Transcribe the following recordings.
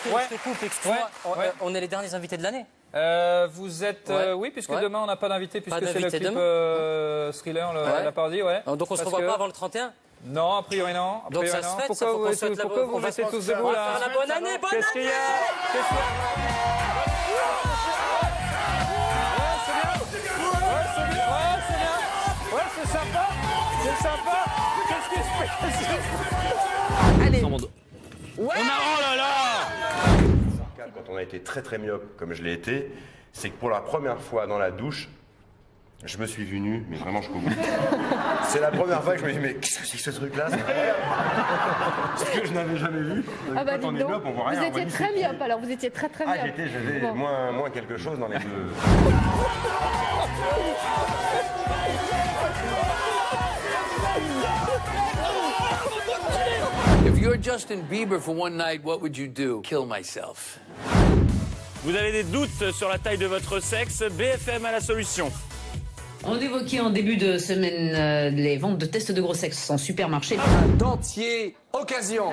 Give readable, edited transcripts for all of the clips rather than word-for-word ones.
Je te coupe, excuse-moi. On est les derniers invités de l'année. Vous êtes... oui, puisque Ouais. demain on n'a pas d'invité, puisque c'est le d'invité clip Thriller, la parodie, ouais. Donc on se revoit pas avant le 31 ? Non, a priori non. A Donc priori, ça se fête, ça, faut qu'on souhaite la pourquoi vous mettez tous debout là? la bonne année, bonne Qu'est-ce qu'il y a? Qu'est-ce qu'il y a? Ouais, c'est sympa. C'est sympa. Qu'est-ce qui se fait? Allez. Ouais. Oh là là! Quand on a été très très myope, comme je l'ai été, c'est que pour la première fois dans la douche, je me suis vu nu, mais vraiment jusqu'au bout. C'est la première fois que je me dis, mais qu'est-ce que c'est que ce truc-là? Ce que je n'avais jamais vu. Ah bah Quand on est myope, on voit rien. vous étiez très myope, alors vous étiez très myope. Ah, j'avais Bon. moins quelque chose dans les deux. If you're Justin Bieber for one night, what would you do? Kill myself. Vous avez des doutes sur la taille de votre sexe? BFM a la solution. On évoquait en début de semaine les ventes de tests de gros sexe en supermarché. Un dentier occasion.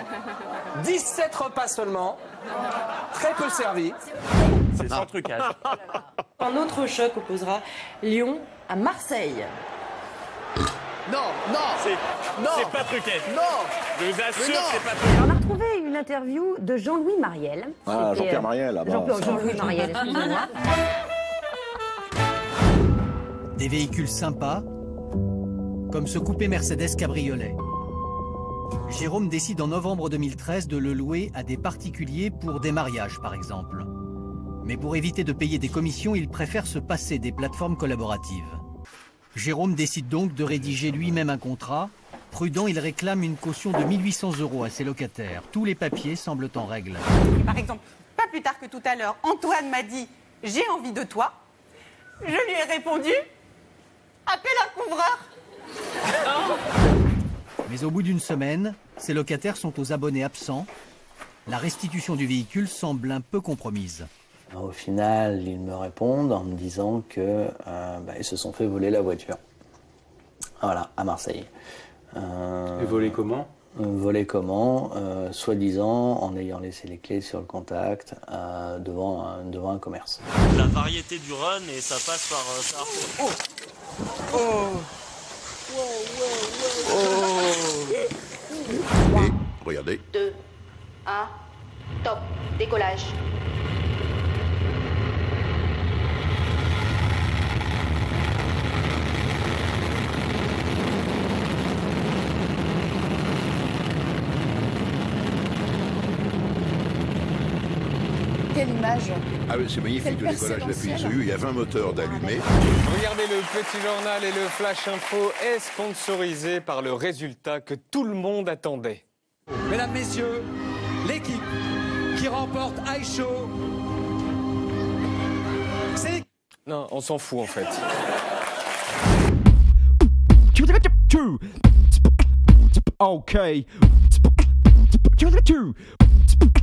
17 repas seulement. Très peu servi. C'est sans trucage. Un autre choc opposera Lyon à Marseille. Non, non, C'est pas truqué. non. Je vous assure, non. c'est pas truqué. On a retrouvé une interview de Jean-Louis Mariel. Ah, Jean-Pierre Mariel, là-bas. Jean-Louis Mariel, excusez-moi. Des véhicules sympas, comme ce coupé Mercedes cabriolet. Jérôme décide en novembre 2013 de le louer à des particuliers pour des mariages, par exemple. Mais pour éviter de payer des commissions, il préfère se passer des plateformes collaboratives. Jérôme décide donc de rédiger lui-même un contrat. Prudent, il réclame une caution de 1 800 € à ses locataires. Tous les papiers semblent en règle. Par exemple, pas plus tard que tout à l'heure, Antoine m'a dit « J'ai envie de toi ». Je lui ai répondu « Appelle un couvreur ». Mais au bout d'une semaine, ses locataires sont aux abonnés absents. La restitution du véhicule semble un peu compromise. Au final, ils me répondent en me disant que ils se sont fait voler la voiture. Voilà, à Marseille. Et voler comment? Voler comment? Soi-disant en ayant laissé les clés sur le contact devant un commerce. La variété du run et ça passe par... Et, regardez. 2, 1, top, décollage. Quelle image! Ah oui, c'est magnifique le décollage de la FUSU. Il y a 20 moteurs d'allumés. Regardez, le petit journal et le Flash Info est sponsorisé par le résultat que tout le monde attendait. Mesdames, messieurs, l'équipe qui remporte iShow, c'est... Non, on s'en fout en fait. Okay.